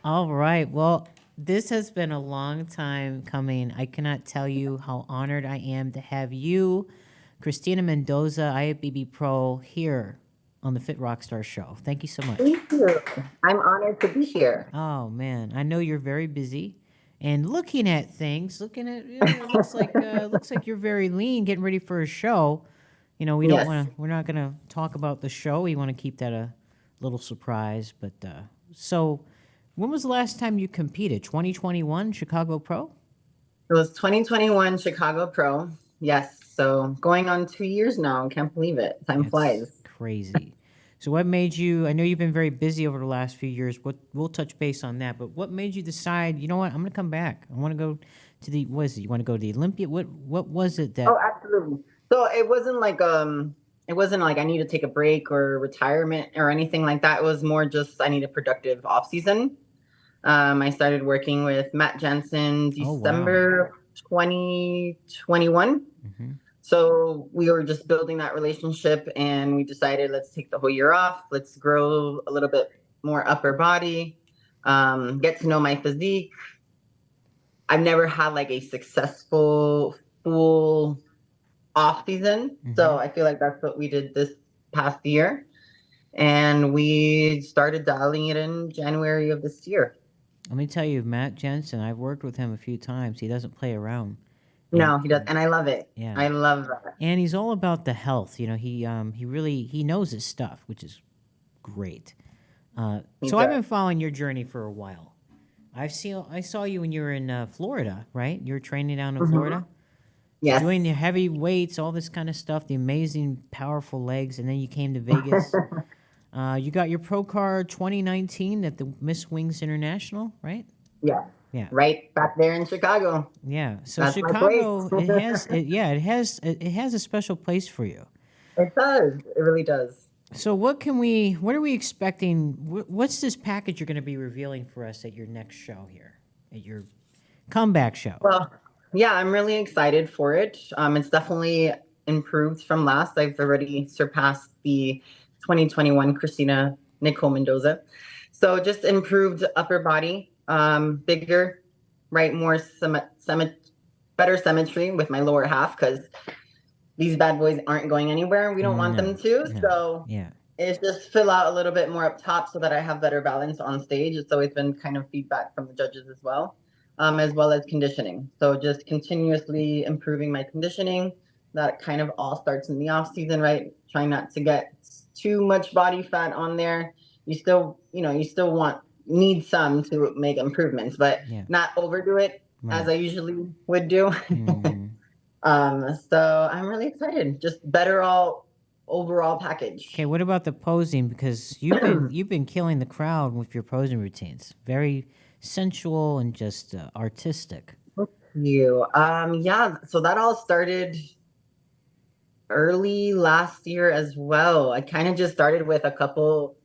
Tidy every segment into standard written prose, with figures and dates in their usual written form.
All right. Well, this has been a long time coming. I cannot tell you how honored I am to have you, Kristina Mendoza, IFBB Pro, here on the Fit Rockstar Show. Thank you so much. Thank you. I'm honored to be here. Oh man, I know you're very busy, and looking at things, it looks like you're very lean, getting ready for a show. You know, we don't Yes. want to. We're not going to talk about the show. We want to keep that a little surprise. But so, when was the last time you competed? 2021 Chicago Pro. It was 2021 Chicago Pro. Yes. So going on 2 years now. Can't believe it. Time That's flies. crazy. So what made you? I know you've been very busy over the last few years. We'll touch base on that. But what made you decide? You know what? I'm going to come back. I want to go to the. What is it? You want to go to the Olympia? What was it that? Oh, absolutely. So it wasn't like I need to take a break or retirement or anything like that. It was more just I need a productive off season. I started working with Matt Jensen Oh, wow. December 2021. Mm-hmm. So we were just building that relationship and we decided let's take the whole year off. Let's grow a little bit more upper body, get to know my physique. I've never had like a successful full off season. Mm-hmm. So I feel like that's what we did this past year. And we started dialing it in January of this year. Let me tell you, Matt Jensen, I've worked with him a few times. He doesn't play around. No, he does. And I love it. Yeah. I love that. And he's all about the health. You know, he knows his stuff, which is great. So I've been following your journey for a while. I saw you when you were in Florida, right? You were training down in Florida. Yes. Doing the heavy weights, all this kind of stuff, the amazing, powerful legs, and then you came to Vegas. You got your pro card 2019 at the Miss Wings International, right? Yeah. Yeah. Right back there in Chicago. Yeah. So That's my Chicago, place. it has a special place for you. It does. It really does. So what are we expecting? What's this package you're going to be revealing for us at your next show here, at your comeback show? Well, yeah, I'm really excited for it. It's definitely improved from last. I've already surpassed the 2021 Kristina Nicole Mendoza. So just improved upper body, bigger, right? More better symmetry with my lower half because these bad boys aren't going anywhere. We don't want them to. No. So Yeah. it's just fill out a little bit more up top so that I have better balance on stage. It's always been kind of feedback from the judges as well as conditioning. So just continuously improving my conditioning. That kind of all starts in the off season, right? Trying not to get too much body fat on there. You still need some to make improvements, but not overdo it as I usually would do. So I'm really excited. Just better overall package. Okay, what about the posing? Because you've been killing the crowd with your posing routines. Very sensual and just artistic. Thank you. Yeah. So that all started early last year as well. I kind of just started with a couple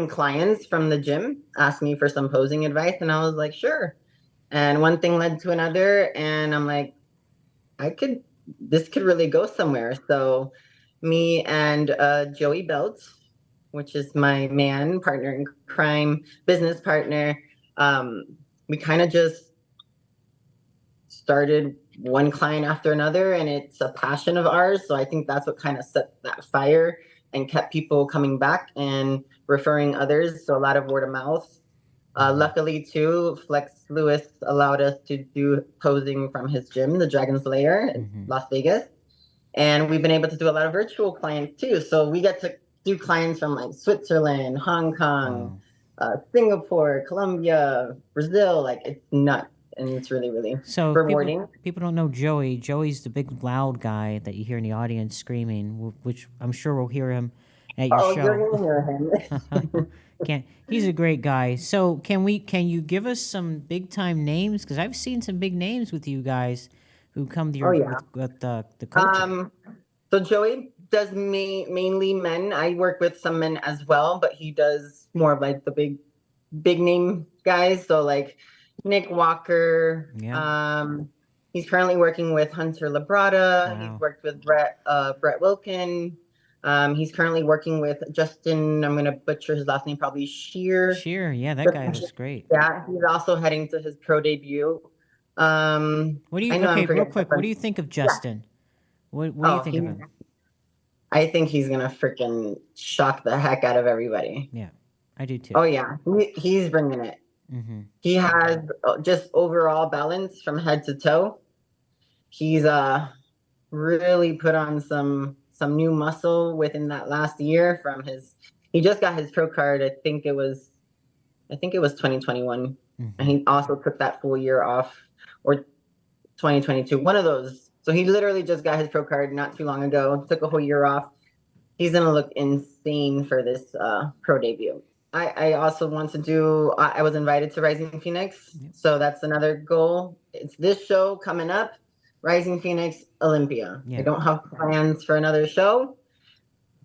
clients from the gym asked me for some posing advice, and I was like, sure. And one thing led to another, and I'm like, this could really go somewhere. So me and Joey Belt, which is my partner in crime, business partner, we kind of just started one client after another, and it's a passion of ours. So I think that's what kind of set that fire and kept people coming back and referring others. So a lot of word of mouth. Luckily, too, Flex Lewis allowed us to do posing from his gym, the Dragon's Lair in Las Vegas. And we've been able to do a lot of virtual clients, too. So we get to do clients from like Switzerland, Hong Kong, Singapore, Colombia, Brazil. Like, it's nuts. And it's really, really rewarding. People don't know Joey. Joey's the big, loud guy that you hear in the audience screaming, which I'm sure we'll hear him at your show. You're going to hear him. He's a great guy. So can you give us some big time names? Because I've seen some big names with you guys who come to your with the coaching. So Joey does mainly men. I work with some men as well, but he does more of like the big name guys. So like Nick Walker, He's currently working with Hunter Labrada. He's Wow. worked with Brett Wilkin. He's currently working with Justin. I'm gonna butcher his last name, probably Sheer. Sheer, yeah, that guy looks great. Yeah, he's also heading to his pro debut. What do I you, know I'm okay, real forgetting. quick, what do you think of Yeah. Justin? What do you Oh, think of him? I think he's gonna freaking shock the heck out of everybody. Yeah, I do too. Oh yeah, he's bringing it. Mm-hmm. He has just overall balance from head to toe. He's really put on some new muscle within that last year from his. He just got his pro card. I think it was 2021, Mm-hmm. and he also took that full year off, or 2022, one of those. So he literally just got his pro card not too long ago. Took a whole year off. He's gonna look insane for this pro debut. I also want to do. I was invited to Rising Phoenix, so that's another goal. It's this show coming up, Rising Phoenix Olympia. Yeah. I don't have plans for another show.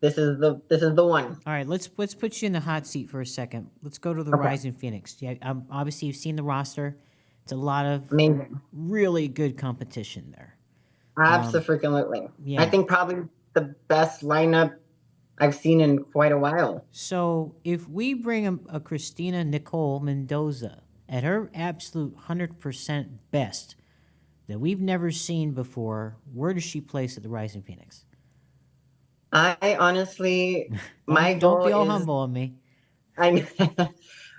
This is the one. All right, let's put you in the hot seat for a second. Let's go to the Okay. Rising Phoenix. Yeah, obviously you've seen the roster. It's a lot of Amazing. really good competition there. Absolutely. Yeah. I think probably the best lineup I've seen in quite a while. So if we bring a Kristina Nicole Mendoza at her absolute 100% best that we've never seen before, where does she place at the Rising Phoenix? I honestly, my Don't goal be all is humble on me.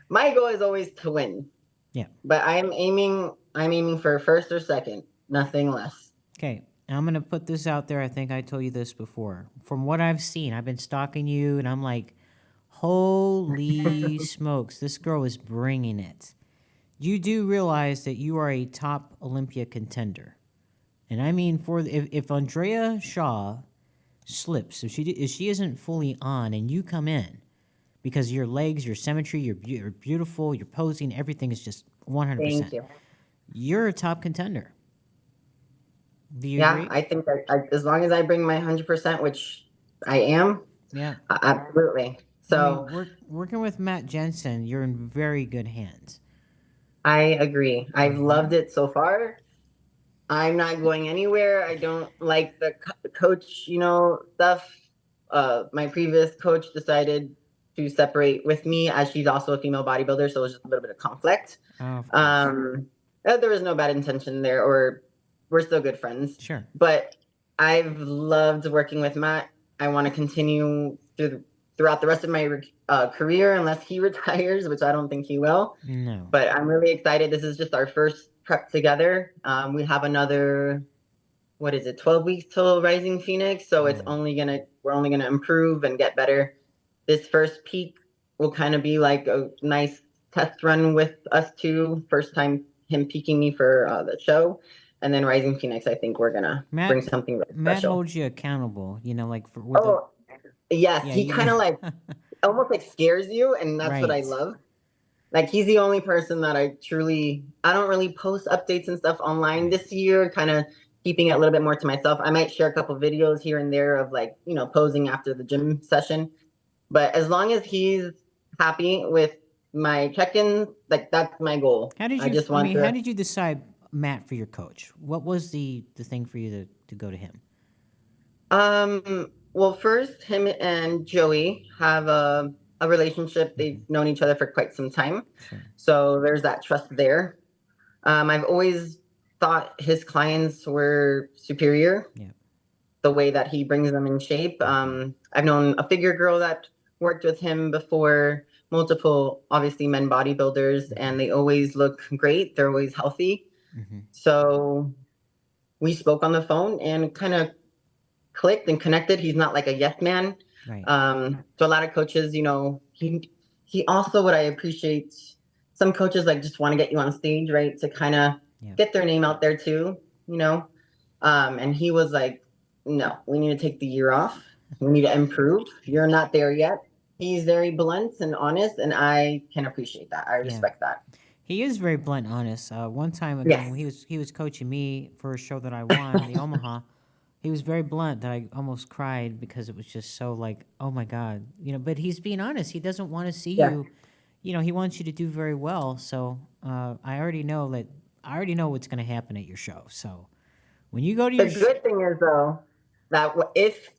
my goal is always to win. Yeah. But I'm aiming for first or second, nothing less. Okay. I'm going to put this out there. I think I told you this before. From what I've seen, I've been stalking you, and I'm like, holy smokes, this girl is bringing it. You do realize that you are a top Olympia contender. And I mean, if Andrea Shaw slips, if she isn't fully on and you come in, because your legs, your symmetry, you're beautiful, your posing, everything is just 100%. Thank you. You're a top contender. Do you Yeah, agree? I think that as long as I bring my 100%, which I am, Yeah. absolutely. So I mean, working with Matt Jensen, you're in very good hands. I agree. I've loved it so far. I'm not going anywhere. I don't like the coach, stuff. My previous coach decided to separate with me, as she's also a female bodybuilder, so it was just a little bit of conflict. Oh, of course. There was no bad intention there, or we're still good friends. Sure. But I've loved working with Matt. I want to continue throughout the rest of my career, unless he retires, which I don't think he will. No. But I'm really excited. This is just our first prep together. We have another, 12 weeks till Rising Phoenix. So we're only gonna improve and get better. This first peak will kind of be like a nice test run with us two. First time him peaking me for the show. And then Rising Phoenix, I think we're gonna bring something really Matt special. holds you accountable, like for. Yes, he kind of like almost like scares you, and that's what I love. Like, he's the only person that I don't really post updates and stuff online this year, kind of keeping it a little bit more to myself. I might share a couple videos here and there of like, posing after the gym session. But as long as he's happy with my check-ins, like, that's my goal. How did you decide Matt for your coach? What was the thing for you to go to him? Well, first, him and Joey have a relationship. They've known each other for quite some time. Sure. So there's that trust there. I've always thought his clients were superior. Yeah. The way that he brings them in shape. I've known a figure girl that worked with him before, multiple, obviously, men bodybuilders, and they always look great. They're always healthy. Mm-hmm. So we spoke on the phone and kind of clicked and connected. He's not like a yes man. Right. So a lot of coaches, he also, what I appreciate, some coaches like just want to get you on stage, right? To kind of get their name out there too, and he was like, no, we need to take the year off. We need to improve. You're not there yet. He's very blunt and honest, and I can appreciate that. I respect that. He is very blunt and honest. One time again, when he was coaching me for a show that I won, the Omaha. He was very blunt that I almost cried because it was just so like, oh my God, but he's being honest. He doesn't want to see you, he wants you to do very well. So I already know that I already know what's going to happen at your show. So when you go to The your good thing is though that if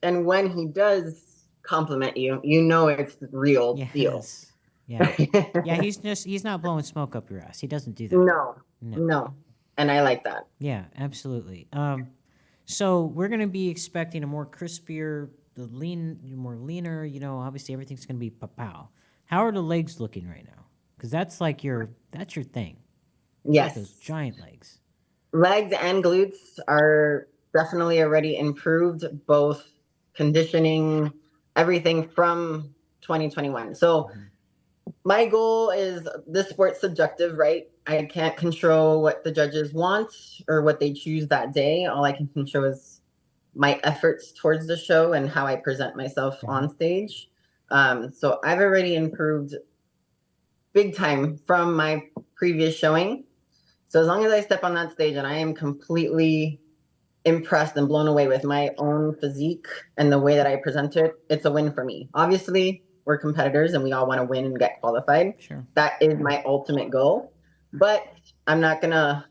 and when he does compliment you, you know it's the real deal. yes, yeah, yeah, he's not blowing smoke up your ass. He doesn't do that. No, No. no, and I like that. Yeah, absolutely. So we're gonna be expecting a more crispier, the more leaner. You know, obviously everything's gonna be pow. How are the legs looking right now? Because that's your thing. You got those Yes, giant legs. legs and glutes are definitely already improved, both conditioning, everything from 2021. So Mhm. my goal is this sport's subjective, right? I can't control what the judges want or what they choose that day. All I can control is my efforts towards the show and how I present myself Mhm. on stage. So I've already improved big time from my previous showing. So as long as I step on that stage and I am completely impressed and blown away with my own physique and the way that I present it, it's a win for me. Obviously, we're competitors and we all want to win and get qualified. Sure. That is my ultimate goal. But I'm not going to,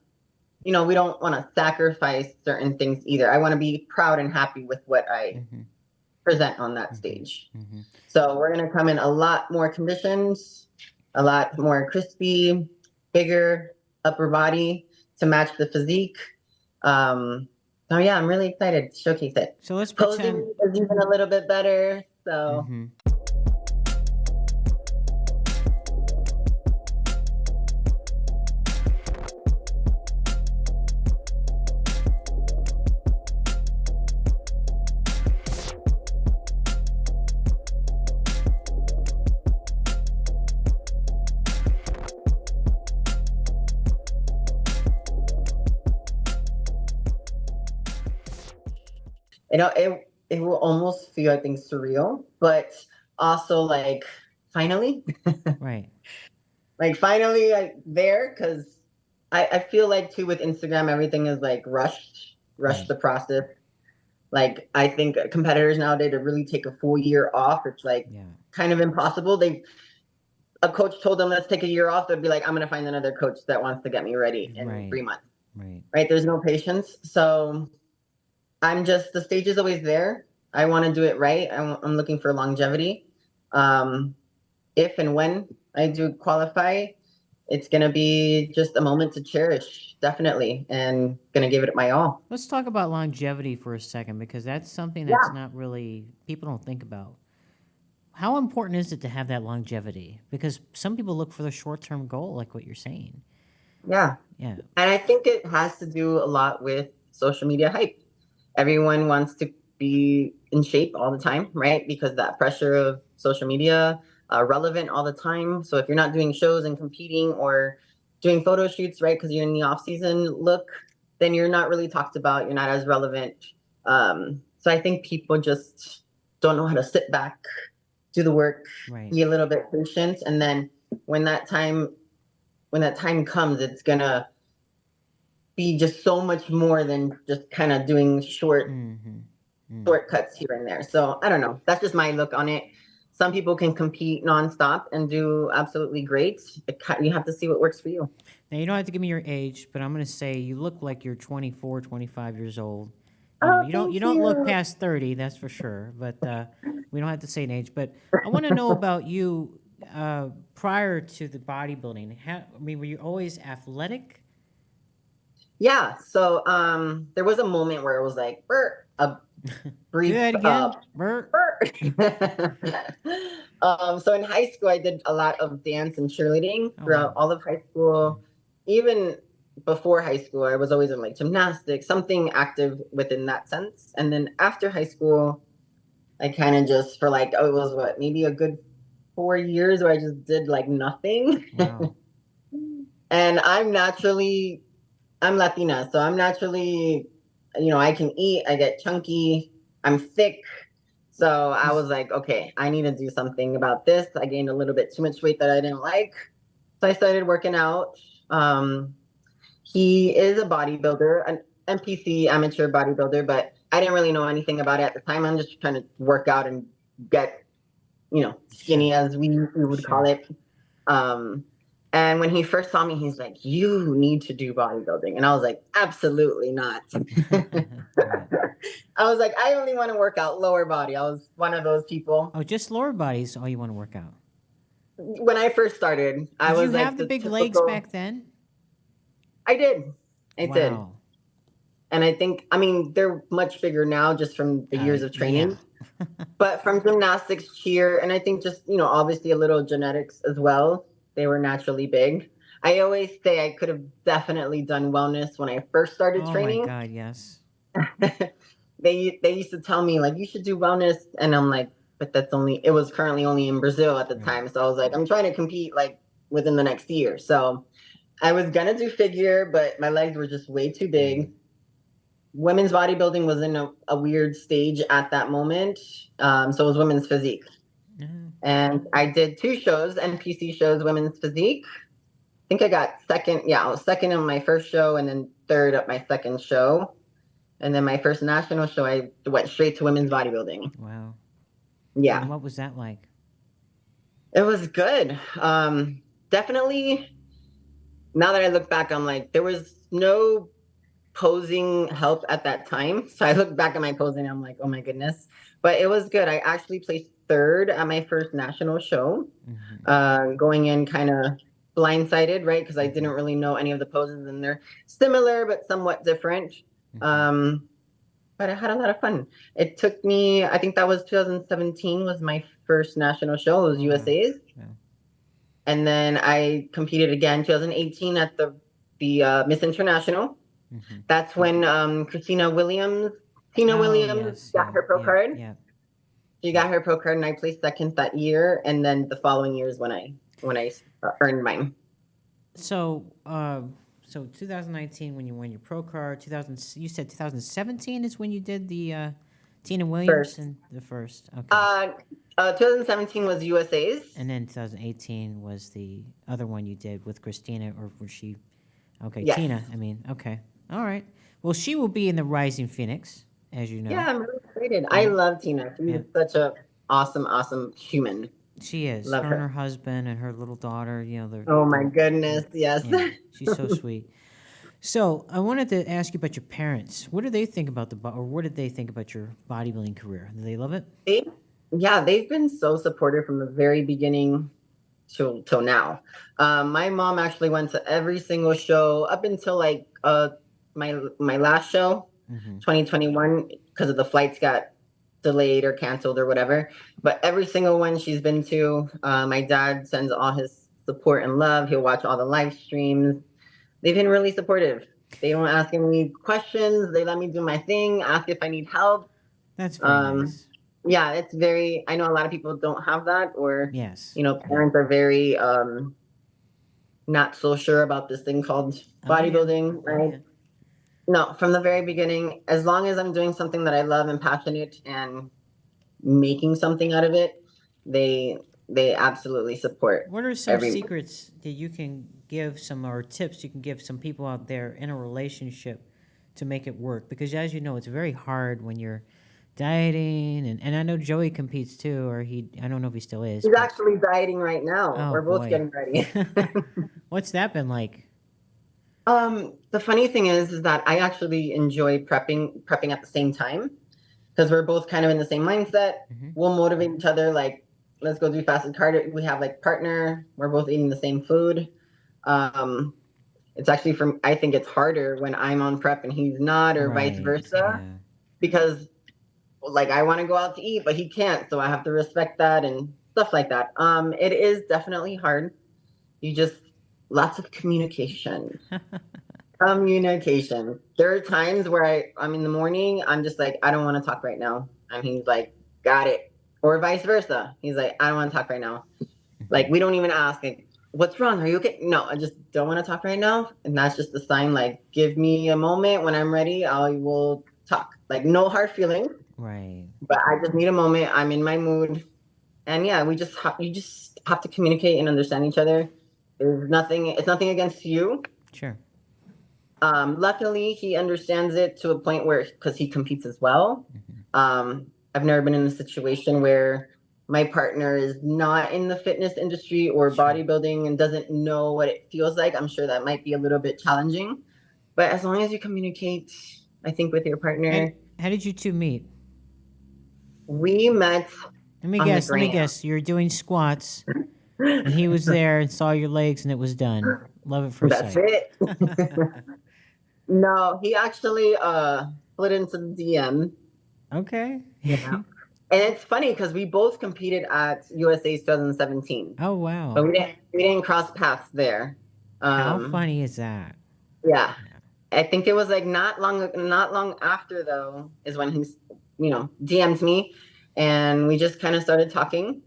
we don't want to sacrifice certain things either. I want to be proud and happy with what I Mhm. present on that Mhm. stage. Mhm. So we're going to come in a lot more conditioned, a lot more crispy, bigger upper body to match the physique. So yeah, I'm really excited to showcase it. So let's Posing pretend. is even a little bit better. So Mhm. it will almost feel, I think, surreal, but also like finally, Right. like finally there, because I feel like too with Instagram everything is like rush Right. the process. Like I think competitors nowadays to really take a full year off, it's like Yeah. kind of impossible. A coach told them let's take a year off, they'd be like, I'm gonna find another coach that wants to get me ready in Right. 3 months. Right. Right? There's no patience. So the stage is always there. I want to do it right. I'm looking for longevity. Um, if and when I do qualify, it's gonna be just a moment to cherish, definitely, and gonna give it my all. Let's talk about longevity for a second because that's something that's Yeah, not really people don't think about. How important is it to have that longevity? Because some people look for the short-term goal, like what you're saying. yeah. Yeah. And I think it has to do a lot with social media hype. Everyone wants to be in shape all the time, right? Because that pressure of social media, relevant all the time. So if you're not doing shows and competing or doing photo shoots, right, because you're in the off season look, then you're not really talked about. You're not as relevant. So I think people just don't know how to sit back, do the work, Right. be a little bit patient, and then when that time when that time comes, it's gonna be just so much more than just kind of doing Mm-hmm. Mm. shortcuts here and there. So I don't know. That's just my look on it. Some people can compete nonstop and do absolutely great. You have to see what works for you. Now, you don't have to give me your age, but I'm going to say you look like you're 24, 25 years old. You know, Oh, you thank don't look you. past 30, that's for sure. But we don't have to say an age. But I want to know about you prior to the bodybuilding. Were you always athletic? Yeah. So there was a moment where it was like a Do brief that again, Bert. so in high school, I did a lot of dance and cheerleading Oh throughout wow. all of high Mm. school. Even before high school, I was always in like gymnastics, something active within that sense. And then after high school, I kind of just for like, it was what, maybe a good 4 years where I just did like nothing. Wow. And I'm Latina, so I'm naturally, I can eat, I get chunky, I'm thick. So I was like, okay, I need to do something about this. I gained a little bit too much weight that I didn't like. So I started working out. Um, he is a bodybuilder, an NPC amateur bodybuilder, but I didn't really know anything about it at the time. I'm just trying to work out and get, Sure. skinny as we would call Sure. it. Um, And when he first saw me, he's like, "You need to do bodybuilding." And I was like, "Absolutely not." Right. I was like, "I only want to work out lower body." I was one of those people. Oh, just lower bodies. All you want to work out. When I first started, I Did was you like have the the big legs typical. back then? I did. I did. Wow. And I think, I mean, they're much bigger now just from the years of Yeah. training, but from gymnastics, cheer, and I think just, obviously a little genetics as well, they were naturally big. I always say I could have definitely done wellness when I first started Oh my training. God, yes. They used to tell me like you should do wellness, and I'm like, but it was currently only in Brazil at the Right. time. So I was like, I'm trying to compete like within the next year. So I was gonna do figure, but my legs were just way too big. Women's bodybuilding was in a weird stage at that moment. So it was women's physique. Uh, And I did two shows, NPC shows, women's physique. I think I got second. Yeah, I was second in my first show and then third at my second show. And then my first national show, I went straight to women's bodybuilding. wow. Yeah, And what was that like? it was good. Definitely, now that I look back, I'm like, there was no posing help at that time. So I look back at my posing, I'm like, oh my goodness. But it was good. I actually placed third at my first national show, going in kind of blindsided, right? Because I didn't really know any of the poses, and they're similar but somewhat different. Um, but I had a lot of fun. It took me, I think that was 2017 was my first national show. It was Oh, wow. USA's. Yeah. And then I competed again 2018 at the Miss International. That's when Tina Oh, Williams yes. got Yeah. her pro Yeah. card. Yeah. She got her pro card, and I placed second that year. And then the following year is when I earned mine. So, so 2019 when you won your pro card, 2000 you said 2017 is when you did the Tina Williams First, and the first. Okay. 2017 was USA's. And then 2018 was the other one you did with Christina, or was she? Okay, Yes. Tina. I mean, okay, all right. Well, she will be in the Rising Phoenix, as you know. Yeah, I'm really excited. I love Tina. She's Yeah. such a awesome human. She is. Love Her and her. her husband and her little daughter. You know, Oh my goodness, yes. yeah, she's so sweet. So I wanted to ask you about your parents. What do they think about or what did they think about your bodybuilding career? Do they love it? They've been so supportive from the very beginning till now. My mom actually went to every single show up until like my last show, 2021, because of the flights got delayed or canceled or whatever. But every single one she's been to, my dad sends all his support and love. He'll watch all the live streams. They've been really supportive. They don't ask any questions. They let me do my thing, ask if I need help. That's very nice. Yeah, it's very, I know a lot of people don't have that, or, Yes. parents are very not so sure about this thing called bodybuilding, right? Yeah. No, from the very beginning, as long as I'm doing something that I love and passionate and making something out of it, they absolutely support. What are some everyone. secrets that you can give or tips you can give some people out there in a relationship to make it work? Because as you know, it's very hard when you're dieting, and I know Joey competes too, or I don't know if he still is. He's actually dieting right now. Oh, We're both boy. getting ready. What's that been like? The funny thing is that I actually enjoy prepping at the same time, because we're both kind of in the same mindset. We'll motivate each other, like, let's go do fasted cardio. We have like partner, we're both eating the same food. It's actually I think it's harder when I'm on prep and he's not, or vice versa, because like I want to go out to eat, but he can't. So I have to respect that and stuff like that. It is definitely hard. Lots of communication. Communication. There are times where I'm in the morning, I'm just like, I don't want to talk right now. And he's like, got it. Or vice versa. He's like, I don't want to talk right now. Like, we don't even ask, like, what's wrong? Are you okay? No, I just don't want to talk right now. And that's just the sign, like, give me a moment. When I'm ready, I will talk. Like, no hard feelings. Right. But I just need a moment. I'm in my mood. And yeah, you just have to communicate and understand each other. It's nothing against you. Sure. Luckily, he understands it to a point where, because he competes as well. I've never been in a situation where my partner is not in the fitness industry or Sure. bodybuilding and doesn't know what it feels like, I'm sure that might be a little bit challenging. But as long as you communicate, I think with your How, partner, how did you two meet? we met Let me on the guess. Let me gram. guess. You were doing squats, and he was there and saw your legs, and it was done. Love at first That's sight. it. No, he actually slid into the DM. Okay. Yeah. And it's funny because we both competed at USA 2017. Oh But wow. we didn't cross paths there. How Um, funny is that? yeah. Yeah. I think it was like not long after though is when he, DM'd me and we just kind of started talking.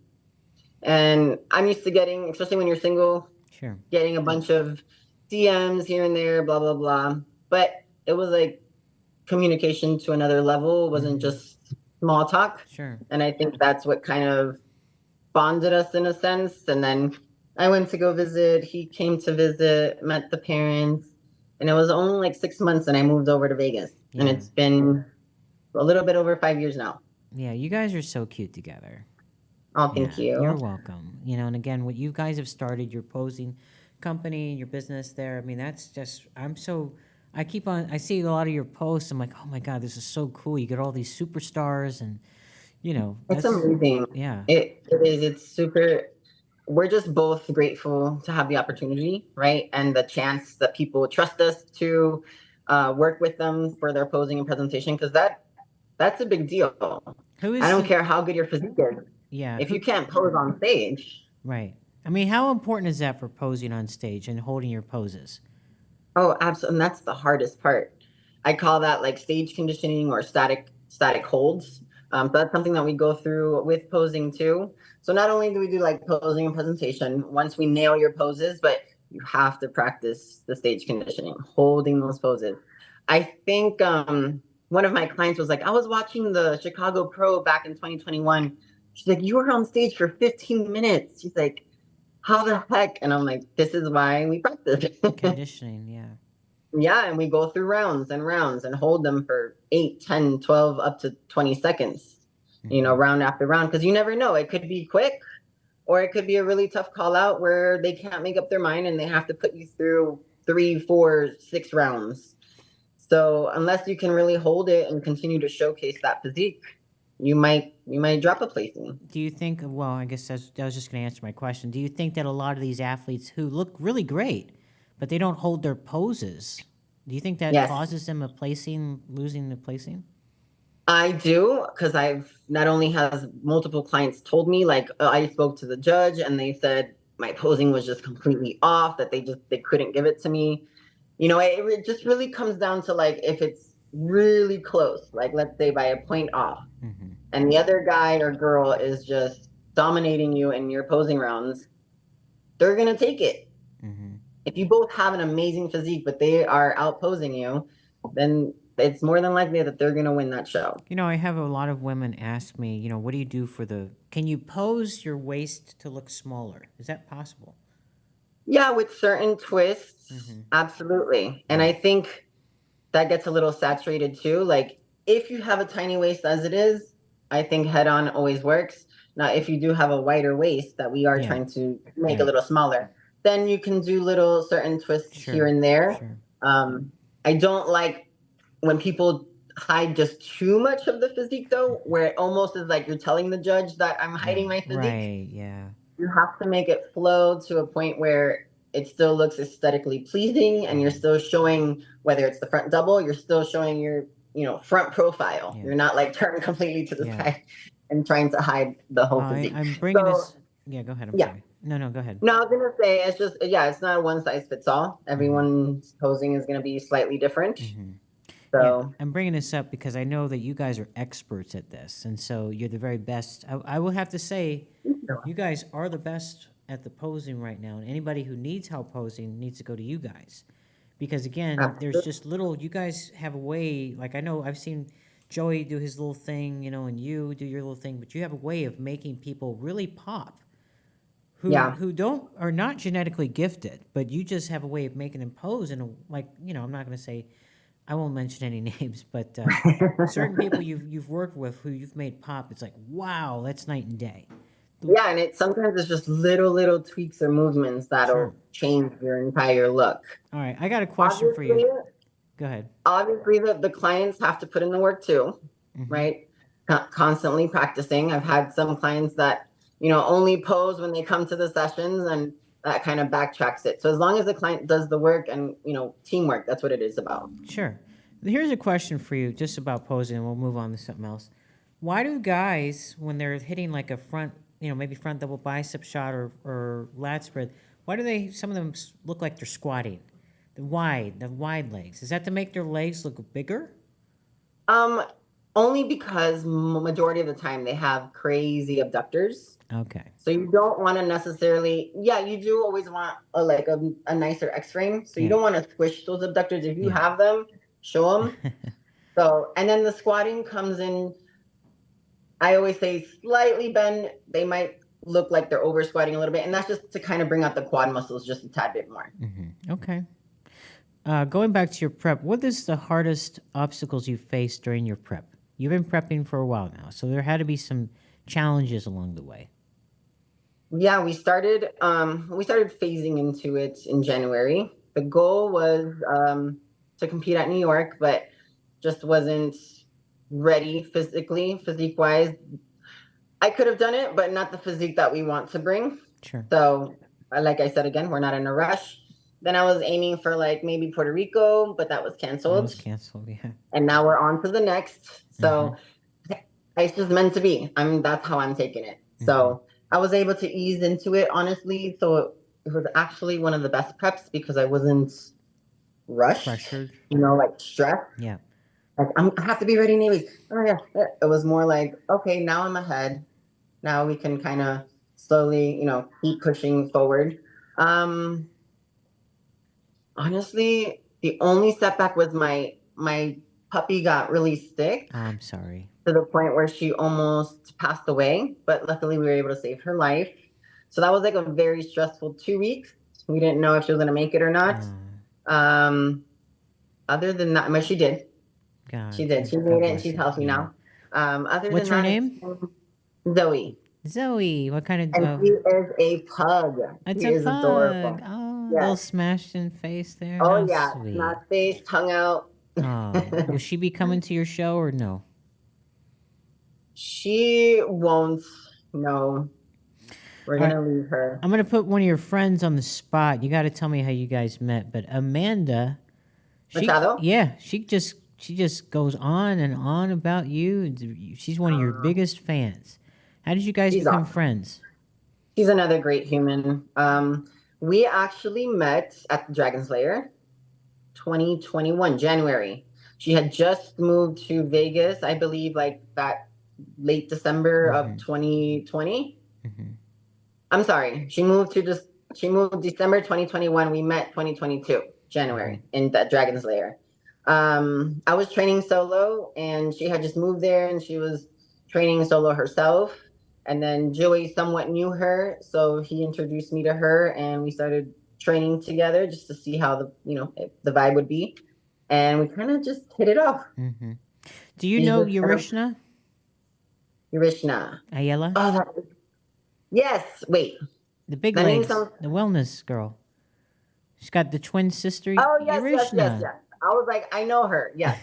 And I'm used to getting, especially when you're single, Sure. getting a bunch of DMs here and there, blah blah blah. But it was like communication to another level. It wasn't Mhm. just small talk. Sure. And I think that's what kind of bonded us in a sense. And then I went to go visit. He came to visit, met the parents, and it was only like 6 months, and I moved over to Vegas. And Yeah. it's been a little bit over 5 years now. Yeah. You guys are so cute together. Oh, thank Yeah. You're you. welcome. And again, what you guys have started, your posing company, your business there. I mean, that's just. I'm so. I keep on. I see a lot of your posts. I'm like, oh my god, this is so cool. You get all these superstars, and It's that's. amazing. Yeah. It is. It's super. We're just both grateful to have the opportunity, right? And the chance that people trust us to work with them for their posing and presentation, because that's a big deal. Who I is don't the? care how good your physique is. Yeah. If you Who? can't pose on stage, Right. I mean, how important is that for posing on stage and holding your poses? oh, absolutely. And that's the hardest part. I call that like stage conditioning or static holds. So that's something that we go through with posing too. So not only do we do like posing and presentation, once we nail your poses, but you have to practice the stage conditioning, holding those poses. I think one of my clients was like, I was watching the Chicago Pro back in 2021. She's like, you were on stage for 15 minutes. She's like, how the heck? And I'm like, this is why we practice. Conditioning, yeah. Yeah, and we go through rounds and rounds and hold them for 8, 10, 12, up to 20 seconds, Hmm. round after round, because you never know. It could be quick or it could be a really tough call out where they can't make up their mind and they have to put you through 3, 4, 6 rounds. So unless you can really hold it and continue to showcase that physique, you might drop a placing. Do you think, well, I guess that was just going to answer my question. Do you think that a lot of these athletes who look really great, but they don't hold their poses, do you think that Yes. causes them losing the placing? I do because I've not only has multiple clients told me like I spoke to the judge and they said my posing was just completely off, that they couldn't give it to me. It just really comes down to like if it's really close, like let's say by a point off, Hmm. and the other guy or girl is just dominating you in your posing rounds, they're gonna take it. Hmm. If you both have an amazing physique but they are outposing you, then it's more than likely that they're gonna win that show. I have a lot of women ask me, what do you do can you pose your waist to look smaller? Is that possible? Yeah, with certain twists, Hmm. absolutely. And Yeah. I think that gets a little saturated too. Like if you have a tiny waist as it is, I think head on always works. Now, if you do have a wider waist that we are Yeah. trying to make a Right. little smaller, then you can do little certain twists here Sure. and there. Sure. I don't like when people hide just too much of the physique though, where it almost is like you're telling the judge that I'm hiding Yeah. my physique. Right. Yeah. You have to make it flow to a point where it still looks aesthetically pleasing and you're Hmm. still showing, whether it's the front double, you're still showing your front profile. Yeah. You're not like turned completely to the Yeah. side and trying to hide the Well, whole physique. I'm bringing So this. Yeah, go ahead. I'm yeah. sorry. No, no, go ahead. No, I was gonna say it's just, yeah, it's not a one size fits all. Hmm. Everyone's posing is gonna be slightly different. Hmm. Yeah, So I'm bringing this up because I know that you guys are experts at this, and so you're the very best. I will have to say, you guys are the best at the posing right now, and anybody who needs help posing needs to go to you guys, because again, there's just little. You guys have a way. Like I know I've seen Joey do his little thing, and you do your little thing, but you have a way of making people really pop who yeah. don't are not genetically gifted, but you just have a way of making them pose in a like I'm not going to say, I won't mention any names, but certain people you've worked with who you've made pop, it's like wow, that's night and day. Yeah, and sometimes it's just little tweaks or movements Sure. that'll change your entire look. All right, I got a question for Obviously, you. Go ahead. obviously the clients have to put in the work too, Mm-hmm. right? Constantly practicing. I've had some clients that, only pose when they come to the sessions, and that kind of backtracks it. So as long as the client does the work and, teamwork, that's what it is about. Sure. Here's a question for you just about posing, and we'll move on to something else. Why do guys, when they're hitting like a front, maybe front double bicep shot or lat spread, why do some of them look like they're squatting? The wide legs. Is that to make their legs look bigger? Um, Only because majority of the time they have crazy abductors. Okay. So you don't want to necessarily, yeah, you do always want a nicer X-frame. So you Yeah. don't want to squish those abductors. If you Yeah. have them, show them. So, and then the squatting comes in, I always say slightly bend. They might look like they're over squatting a little bit. And that's just to kind of bring out the quad muscles just a tad bit more. Mm-hmm. Okay. Going back to your prep, what is the hardest obstacles you faced during your prep? You've been prepping for a while now, so there had to be some challenges along the way. Yeah, we started phasing into it in January. The goal was to compete at New York, but just wasn't ready physically, physique wise. I could have done it, but not the physique that we want to bring. Sure. So, like I said again, we're not in a rush. Then I was aiming for like maybe Puerto Rico, but that was canceled. That was canceled, yeah. And now we're on to the next. So it's just meant to be. That's how I'm taking it. So I was able to ease into it, honestly. So it was actually one of the best preps because I wasn't rushed, Pressured. like stressed. Yeah. Like I have to be ready anyways. Oh yeah. It was more like, okay, now I'm ahead. Now we can kind of slowly, keep pushing forward. Honestly, the only setback was my puppy got really sick. Oh, I'm sorry. To the point where she almost passed away, but luckily we were able to save her life. So that was like a very stressful 2 weeks. We didn't know if she was going to make it or not. Other than that, but she did. God, she did. She made it, and she's healthy now. What's her name? Zoe. Zoe. What kind of? And she is a pug. It's she a is pug. adorable. Oh, Yes. little smashed in face there. Oh How yeah, sweet. not face, tongue out. Oh, will she be coming to your show or no? She won't. No. We're going to leave her. I'm going to put one of your friends on the spot. You got to tell me how you guys met. But Amanda, Machado? Yeah, she just goes on and on about you. She's one of your biggest fans. How did you guys become friends? She's another great human. We actually met at the Dragon Slayer 2021, January. She had just moved to Vegas, I believe, like that late December of 2020. I'm sorry. She moved December 2021. We met 2022, January, in that Dragon's Lair. I was training solo, and she had just moved there, and she was training solo herself. And then Joey somewhat knew her, so he introduced me to her, and we started training together just to see how the vibe would be. And we kind of just hit it off. Do you know Urishna? Urishna. Ayala? Oh, yes. Wait. The big legs. The wellness girl. She's got the twin sister. Oh, yes, Urishna. yes. I was like, I know her. Yes.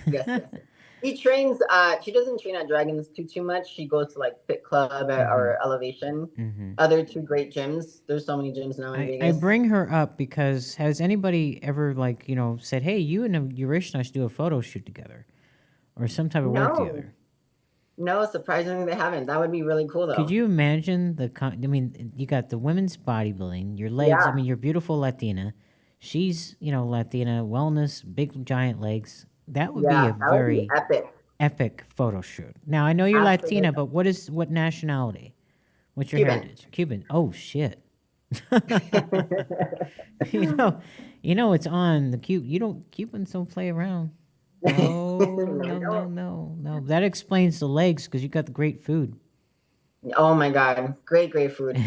She trains. She doesn't train at Dragons too much. She goes to like Fit Club or Elevation. Other two great gyms. There's so many gyms now in Vegas. I bring her up because has anybody ever said, "Hey, you and Urishna should do a photo shoot together, or some type of work together"? No, surprisingly they haven't. That would be really cool though. Could you imagine you got the women's bodybuilding, your legs. Yeah. You're beautiful Latina. She's Latina wellness, big giant legs. That would be a very epic photo shoot. Now I know you're Latina, but what nationality? What's your heritage? Cuban. Oh shit. It's on the Cubans don't play around. No. That explains the legs because you got the great food. Oh my God, great food.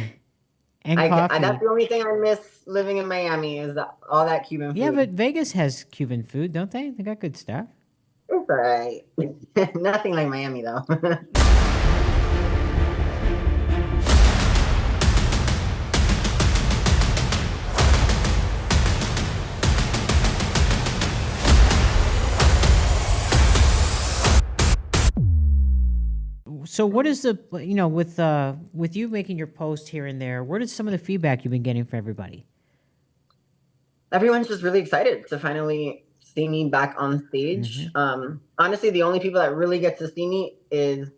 And coffee. That's the only thing I miss living in Miami is all that Cuban food. Yeah, but Vegas has Cuban food, don't they? They got good stuff. It's all right. Nothing like Miami, though. So what is the, with you making your post here and there, what is some of the feedback you've been getting from everybody? Everyone's just really excited to finally see me back on stage. Mm-hmm. Honestly, the only people that really get to see me is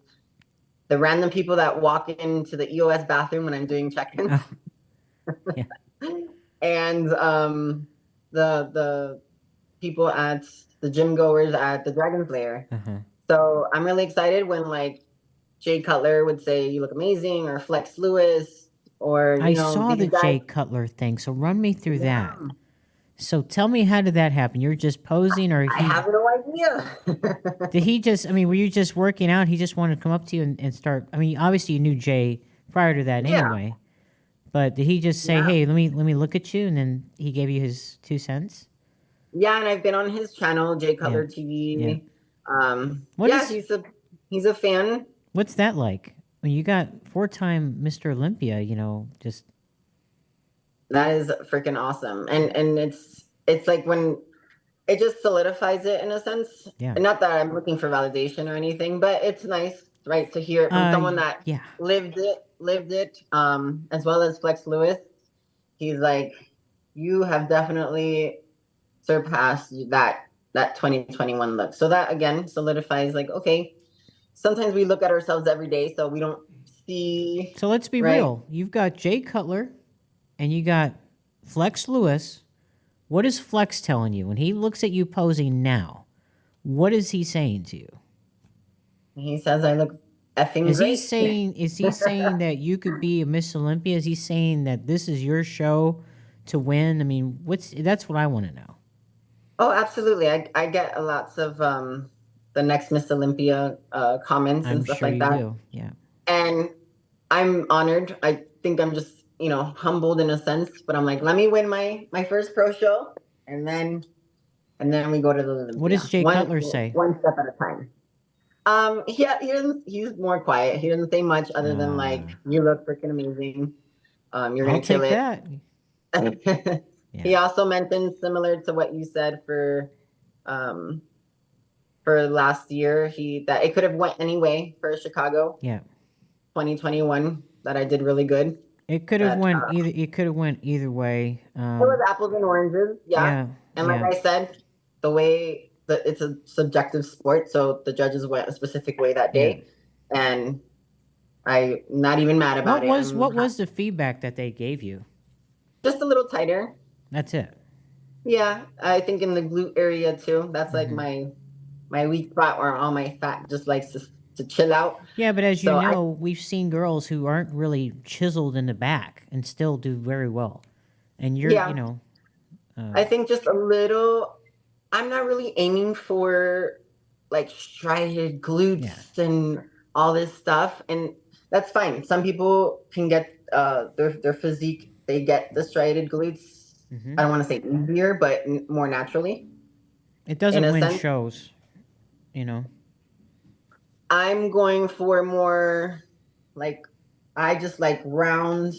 the random people that walk into the EOS bathroom when I'm doing check-ins. Oh, yeah. And the people at the gym goers at the Dragon Slayer. Uh-huh. So I'm really excited when like Jay Cutler would say you look amazing, or Flex Lewis, or I saw the these guys. Jay Cutler thing, so run me through that. Yeah, So tell me, how did that happen? You're just posing, or I have no idea. did he just, I mean, were you just working out? He just wanted to come up to you and start, I mean, obviously you knew Jay prior to that Yeah, anyway, but did he just say, yeah, hey, let me look at you, and then he gave you his 2 cents? yeah. And I've been on his channel, Jay Yeah. Cutler Yeah. TV. What Yeah, is, he's a fan. what's that like? When you got 4-time Mr. Olympia, just, That is freaking awesome. And it's like when it just solidifies it in a sense. yeah. And not that I'm looking for validation or anything, but it's nice, right, to hear it from someone that Yeah. lived it, as well as Flex Lewis. He's like, you have definitely surpassed that 2021 look. So that again solidifies like, okay, sometimes we look at ourselves every day, so we don't see. So let's be Right. real. You've got Jay Cutler and you got Flex Lewis. What is Flex telling you when he looks at you posing now? What is he saying to you? He says I look effing Is great. he saying that you could be a Miss Olympia? Is he saying that this is your show to win? I mean, that's what I want to know. Oh, absolutely. I get lots of the next Miss Olympia comments and I'm stuff sure like you that. do. Yeah. And I'm honored. I think I'm just, humbled in a sense, but I'm like, let me win my first pro show, and then we go to the Olympia. What does Jay Cutler say? One step at a time. He's more quiet. He doesn't say much other than like, you look freaking amazing. You're gonna I'll kill take it. that. He Yeah. also mentioned, similar to what you said for last year, that it could have went anyway for Chicago Yeah. 2021, that I did really good. It could have That, went either. It could have went either way. it was apples and oranges, yeah. Yeah. And like Yeah. I said, the way that it's a subjective sport, so the judges went a specific way that day, and I'm not even mad about it. What was the feedback that they gave you? Just a little tighter. That's it. Yeah, I think in the glute area too. That's like Mhm. my weak spot where all my fat just likes to chill out. Yeah, but as you So know, we've seen girls who aren't really chiseled in the back and still do very well. And you're, Yeah. I think just a little. I'm not really aiming for like striated glutes and all this stuff, and that's fine. Some people can get their physique. They get the striated glutes. Mhm. I don't want to say easier, but more naturally. It doesn't in a win sense. shows, I'm going for more like, I just like round.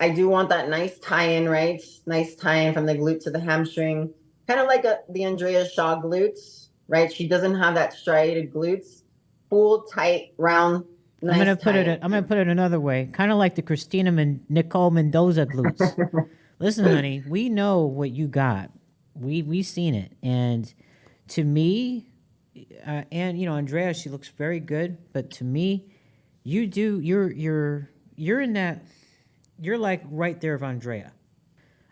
I do want that nice tie-in, right? Nice tie-in from the glute to the hamstring. Kind of like the Andrea Shaw glutes, right? She doesn't have that striated glutes. Full, tight, round, nice I'm gonna put tie-in. I'm gonna put it another way, kind of like the Kristina Nicole Mendoza glutes. Listen, honey, we know what you got. We seen it, and to me, and Andrea, she looks very good. But to me, you're in that. You're like right there of Andrea.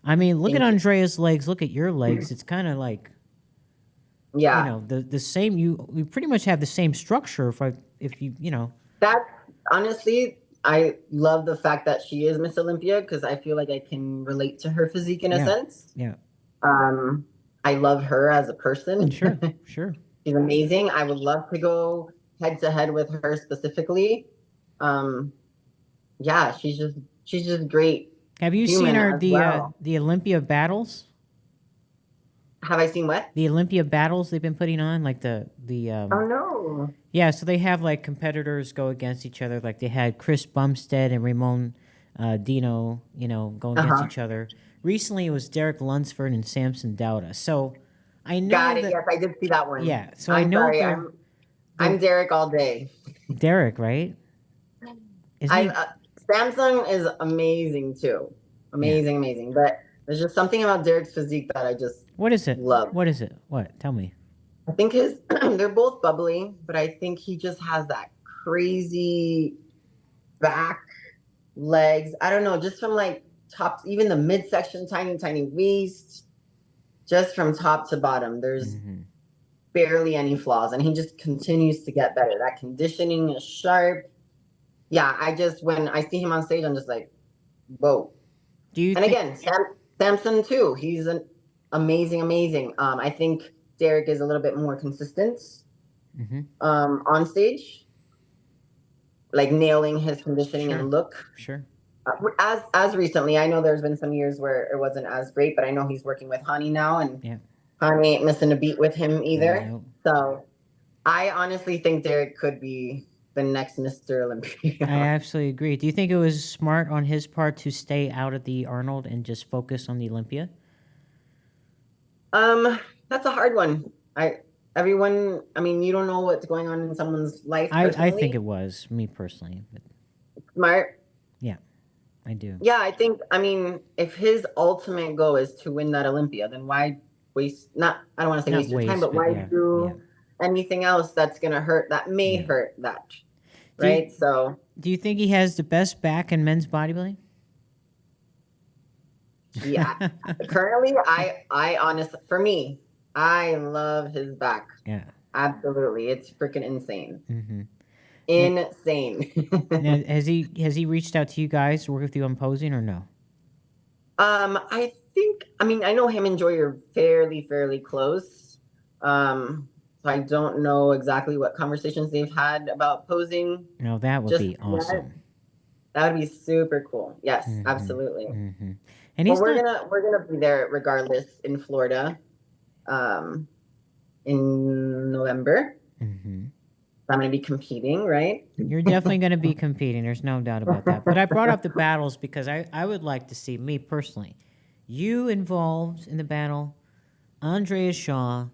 I mean, look at Andrea's legs. Look at your legs. It's kind of like, Yeah. the same. We pretty much have the same structure. If you. That, honestly, I love the fact that she is Miss Olympia, because I feel like I can relate to her physique in a sense. Yeah. I love her as a person. Sure. She's amazing. I would love to go head to head with her specifically. Yeah, she's just great. Have you seen human as well. the Olympia battles? Have I seen what? The Olympia battles they've been putting on, like the Oh no. Yeah, so they have like competitors go against each other. Like they had Chris Bumstead and Ramon Dino, going against each other. Recently, it was Derek Lunsford and Samson Dauda. So I know Got it. Yes, I did see that one. Yeah, so I know sorry, I'm Derek all day. Derek, right? Isn't I he? Samsung is amazing too, Yeah. amazing. But there's just something about Derek's physique that I just What is it? love. What is it? What? Tell me. I think his they're both bubbly, but I think he just has that crazy back, legs. I don't know, just from like top, even the midsection, tiny waist, just from top to bottom. There's Hmm. barely any flaws, and he just continues to get better. That conditioning is sharp. Yeah, I just when I see him on stage, I'm just like, whoa. Do you And think? again, Samson too. He's an amazing. I think Derek is a little bit more consistent Hmm. on stage, like nailing his conditioning Sure. and look. Sure. As recently, I know there's been some years where it wasn't as great, but I know he's working with Honey now, and Yeah. Honey ain't missing a beat with him either. No. So I honestly think Derek could be the next Mr. I Olympia. absolutely agree. Do you think it was smart on his part to stay out of the Arnold and just focus on the Olympia? That's a hard one. Everyone, I mean, you don't know what's going on in someone's life I think personally. it was me personally, but Smart. yeah, I do. Yeah, I think, I mean, if his ultimate goal is to win that Olympia, then why waste, not, I don't want to say Not waste your time, waste, but but why yeah, yeah, do anything else that's going to hurt, that may yeah. hurt that, Do you right? So, do you think he has the best back in men's bodybuilding? yeah, currently, I honestly, for me, I love his back. Yeah. Absolutely. It's freaking insane. Mm-hmm. Insane. Now, has he reached out to you guys to work with you on posing or no? I think, I mean, I know him and Joy are fairly close. So I don't know exactly what conversations they've had about posing No, that would just be yet. awesome. That would be super cool. Yes, Mm-hmm. absolutely. Mm-hmm. And Well, he's not. we're gonna be there regardless in Florida, um, in November. Mm-hmm. I'm gonna be competing, right? You're definitely going to be competing. There's no doubt about that. But I brought up the battles because I would like to see, me personally, you involved in the battle, Andrea Shaw,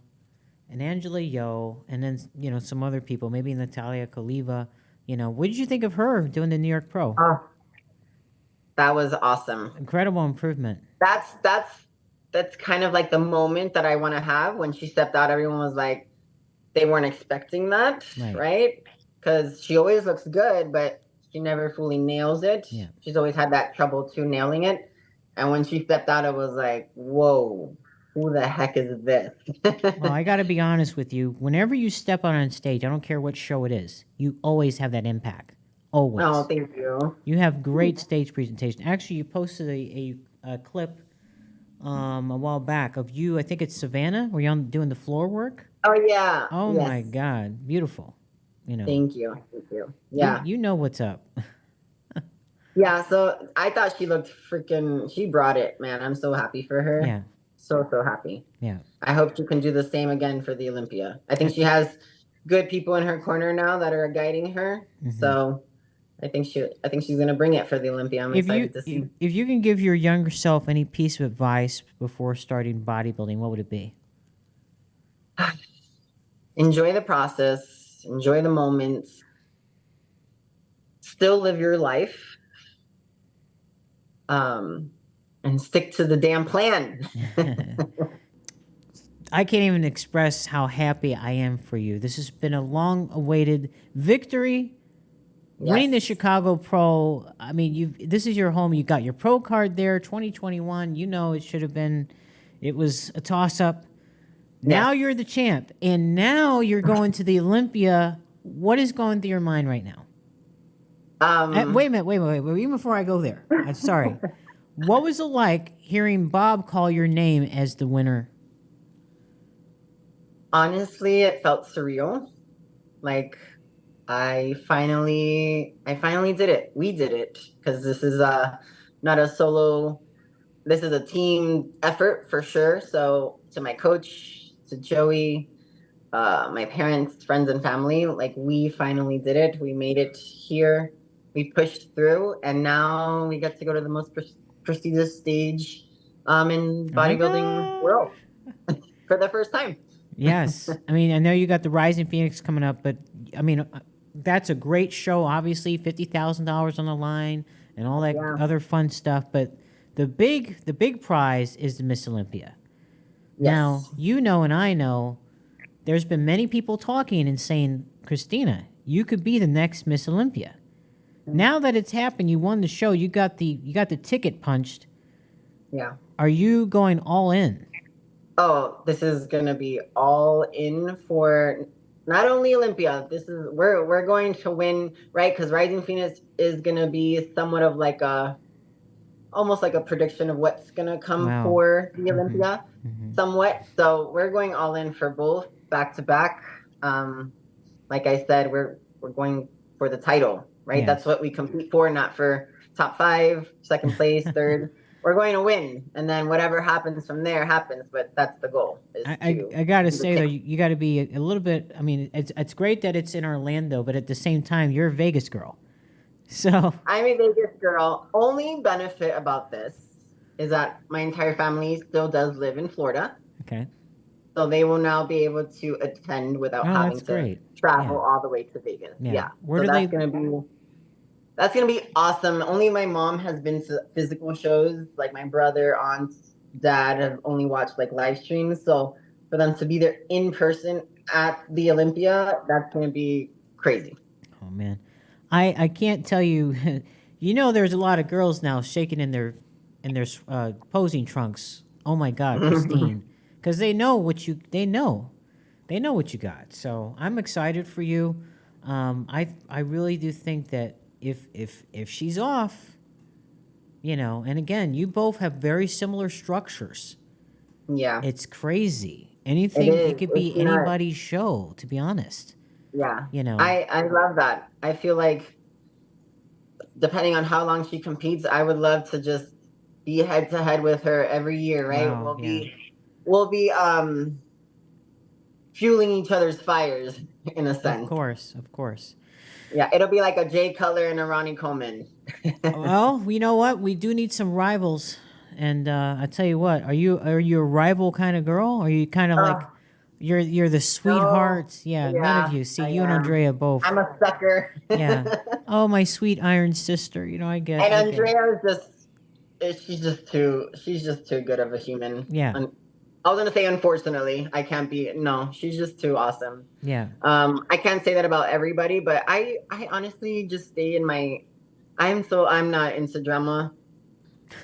and Angela Yo, and then some other people, maybe Natalia Koliva. What did you think of her doing the New York Pro? Oh, that was awesome. Incredible improvement. That's kind of like the moment that I want to have when she stepped out. Everyone was like, they weren't expecting that, right? Because she always looks good, but she never fully nails it. Yeah. She's always had that trouble too nailing it. And when she stepped out, it was like, whoa, who the heck is this? Well, I got to be honest with you. Whenever you step out on stage, I don't care what show it is, you always have that impact. Always. Oh, thank you. You have great stage presentation. Actually, you posted a clip a while back of you. I think it's Savannah. Were you on doing the floor work? Oh, yeah. Oh Yes. my God, beautiful. Thank you. Yeah. You know what's up. Yeah, so I thought she looked freaking, she brought it, man. I'm so happy for her. Yeah. So happy. Yeah. I hope she can do the same again for the Olympia. I think she has good people in her corner now that are guiding her. Mhm. So I think she's gonna bring it for the Olympia. I'm excited to see. If you can give your younger self any piece of advice before starting bodybuilding, what would it be? Enjoy the process, enjoy the moments, still live your life, and stick to the damn plan. I can't even express how happy I am for you. This has been a long-awaited victory. Yes. Winning the Chicago Pro. I mean, this is your home. You got your pro card there, 2021. It should have been. It was a toss-up. Now you're the champ, and now you're going to the Olympia. What is going through your mind right now? Wait a minute. Even before I go there, I'm sorry. What was it like hearing Bob call your name as the winner? Honestly, it felt surreal. Like I finally did it. We did it because this is not a solo. This is a team effort for sure. So to my coach, to Joey, my parents, friends, and family, like we finally did it. We made it here. We pushed through, and now we get to go to the most prestigious stage in bodybuilding world for the first time. Yes. I mean, I know you got the Rising Phoenix coming up, but I mean, that's a great show. Obviously, $50,000 on the line and all that Yeah. other fun stuff. But the big prize is the Miss Olympia. Now, Yes. you know, and I know there's been many people talking and saying, Kristina, you could be the next Miss Olympia. Now that it's happened, you won the show. You got the ticket punched. Yeah. Are you going all in? Oh, this is gonna be all in for not only Olympia. This is we're going to win, right? Because Rising Phoenix is gonna be somewhat of like a almost like a prediction of what's gonna come Wow. for the Olympia, Mm-hmm. somewhat. So we're going all in for both back to back. Like I said, we're going for the title, right? That's Yes. what we compete for, not for top five, second place, third. We're going to win, and then whatever happens from there happens. But that's the goal: is I, to I, I got to be the say, though, champ. you got to be a little bit. I mean, it's great that it's in Orlando, but at the same time, you're a Vegas girl. So, I'm a Vegas girl. Only benefit about this is that my entire family still does live in Florida, okay. so they will now be able to attend without Oh, having that's to great. travel Yeah. all the way to Vegas. Yeah. Yeah, Where so do they? that's gonna be awesome. Only my mom has been to physical shows. Like my brother, aunt, dad have only watched like live streams. So for them to be there in person at the Olympia, that's gonna be crazy. Oh, man. I can't tell you. You know, there's a lot of girls now shaking in their posing trunks. Oh, my God, Christine. Because they know what you got. So I'm excited for you. I really do think that if she's off, and again, you both have very similar structures. Yeah, It's crazy. it Anything, it is. could It's be nuts. anybody's show, to be honest. Yeah, You know. I love that. I feel like depending on how long she competes, I would love to just be head to head with her every year. Right? Wow, yeah. We'll be fueling each other's fires in a Of sense. course, of course. Yeah, it'll be like a Jay Cutler and a Ronnie Coleman. Well, you know what? We do need some rivals. And I tell you what, are you a rival kind of girl? Or are you kind of like Oh, you're the no. sweethearts? Yeah, none of Yeah, you. See, I you and am. Andrea both. I'm a sucker. Yeah. Oh, my sweet iron sister. And I get it. Andrea is she's just too good of a human. Yeah. I was gonna say unfortunately, I can't be no, she's just too awesome. Yeah. I can't say that about everybody, but I honestly just stay in my I'm not into drama.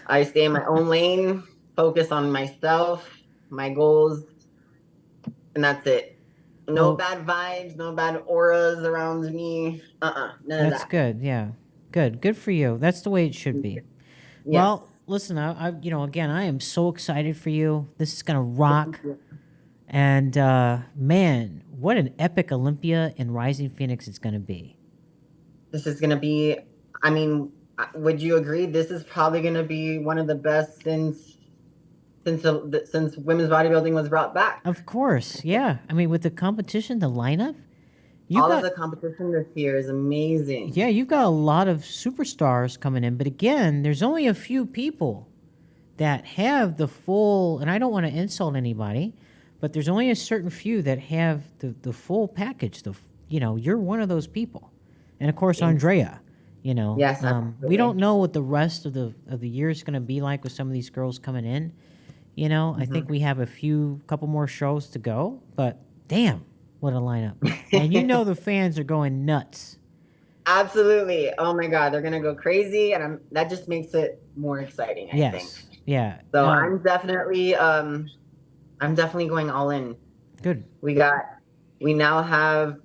I stay in my own lane, focus on myself, my goals, and that's it. No Well, bad vibes, no bad auras around me. None of that's that. good. Yeah. Good. Good for you. That's the way it should be. Yes. Well, listen, again, I am so excited for you. This is gonna rock. And man, what an epic Olympia in Rising Phoenix it's gonna be. This is gonna be. I mean, would you agree? This is probably gonna be one of the best since women's bodybuilding was brought back. Of course, yeah. I mean, with the competition, the lineup, you All of got the competition this year is amazing. yeah, you've got a lot of superstars coming in. But again, there's only a few people that have the full. And I don't want to insult anybody, but there's only a certain few that have the full package. You're one of those people, and of course, Andrea. Yes, We don't absolutely. know what the rest of the year is going to be like with some of these girls coming in. I think we have couple more shows to go, but damn, what a lineup. And the fans are going nuts. Absolutely. Oh my God, they're gonna go crazy, and that just makes it more exciting, I think. Yes. Yeah. So I'm definitely going all in. Good. We now have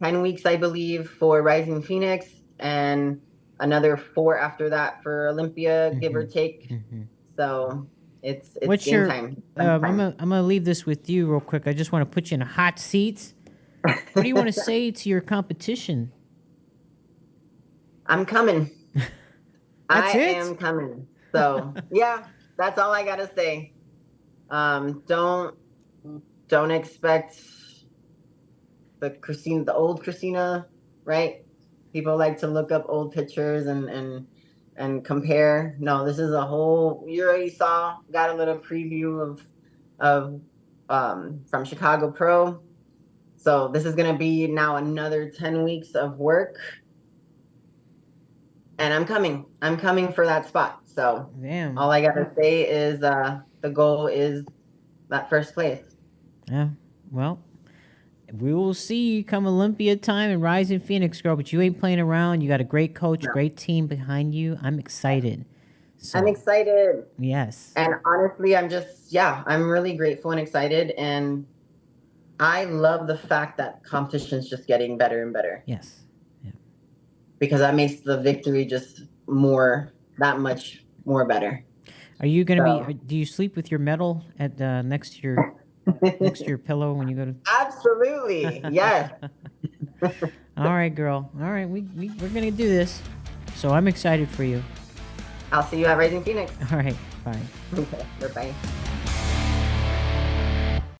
10 weeks, I believe, for Rising Phoenix, and another 4 after that for Olympia, give or take. Mm-hmm. So it's What's game your time. I'm gonna leave this with you real quick. I just want to put you in a hot seat. What do you want to say to your competition? I'm coming. That's I it? am coming. So yeah, that's all I gotta say. Don't expect the old Kristina, right? People like to look up old pictures and compare. No, this is a whole. You already got a little preview of from Chicago Pro. So this is going to be now another 10 weeks of work. And I'm coming for that spot. So Damn. all I got to say is the goal is that first place. Yeah. Well, we will see you come Olympia time and Rising Phoenix, girl. But you ain't playing around. You got a great coach, No. great team behind you. I'm excited. So, I'm excited. yes. And honestly, I'm really grateful and excited. And I love the fact that competition's just getting better and better, Yes. Yeah. because that makes the victory just that much more better. Are you gonna So. be? Do you sleep with your medal at next to your pillow when you go to? Absolutely. Yes. All right, girl. All right, we're gonna do this. So I'm excited for you. I'll see you at Rising Phoenix. All right, bye. Okay. Bye-bye.